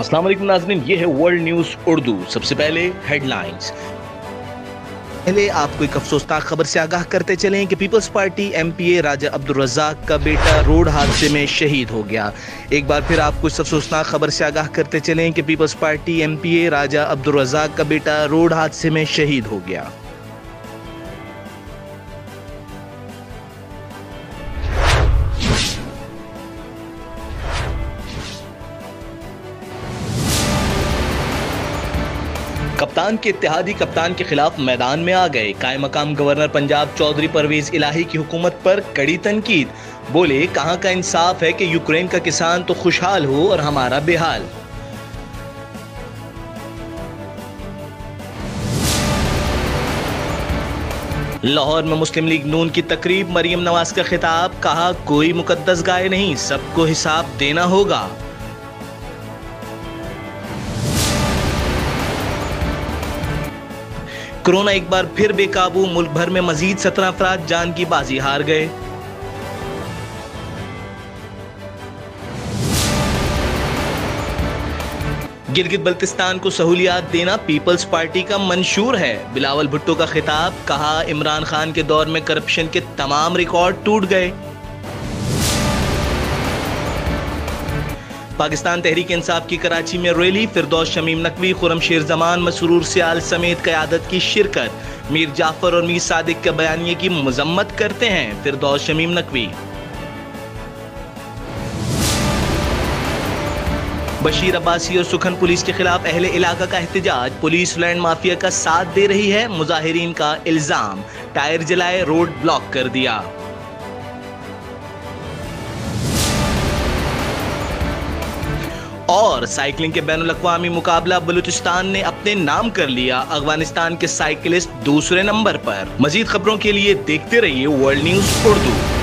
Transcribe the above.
अस्सलाम वालेकुम नाज़रीन, ये है वर्ल्ड न्यूज़ उर्दू। सबसे पहले हेडलाइंस। पहले आपको एक अफसोसनाक खबर से आगाह करते चलें कि पीपल्स पार्टी एमपीए राजा अब्दुल रज़ाक का बेटा रोड हादसे में शहीद हो गया। एक बार फिर आपको इस अफसोसनाक खबर से आगाह करते चलें कि पीपल्स पार्टी एमपीए राजा अब्दुल रज़ाक का बेटा रोड हादसे में शहीद हो गया। कप्तान के इत्तेहादी कप्तान के खिलाफ मैदान में आ गए। कायम मकाम गवर्नर पंजाब चौधरी परवेज इलाही की हुकूमत पर कड़ी तनकीद। बोले, कहां का इंसाफ है कि यूक्रेन का किसान तो खुशहाल हो और हमारा बेहाल। लाहौर में मुस्लिम लीग नून की तकरीब, मरियम नवाज का खिताब, कहा कोई मुकद्दस गाय नहीं, सबको हिसाब देना होगा। कोरोना एक बार फिर बेकाबू, मुल्क भर में मजीद 17 अफराद जान की बाजी हार गए। गिलगित बल्तिस्तान को सहूलियात देना पीपल्स पार्टी का मंशूर है। बिलावल भुट्टो का खिताब, कहा इमरान खान के दौर में करप्शन के तमाम रिकॉर्ड टूट गए। पाकिस्तान तहरीक इंसाफ की कराची में रैली, फिरदौस शमीम नकवी, खुरमशेर जमान, मसरूर सियाल समेत क़यादत की शिरकत। मीर जाफर और मीर सादिक के बयानिए की मजम्मत करते हैं फिरदौस शमीम नकवी। बशीर अब्बासी और सुखन पुलिस के खिलाफ अहले इलाका का एहतजाज, पुलिस लैंड माफिया का साथ दे रही है, मुजाहिरीन का इल्जाम। टायर जलाए, रोड ब्लॉक कर दिया। और साइकिलिंग के बैनुल-अक़वामी मुकाबला बलूचिस्तान ने अपने नाम कर लिया। अफगानिस्तान के साइकिलिस्ट दूसरे नंबर पर। मजीद खबरों के लिए देखते रहिए वर्ल्ड न्यूज़ उर्दू।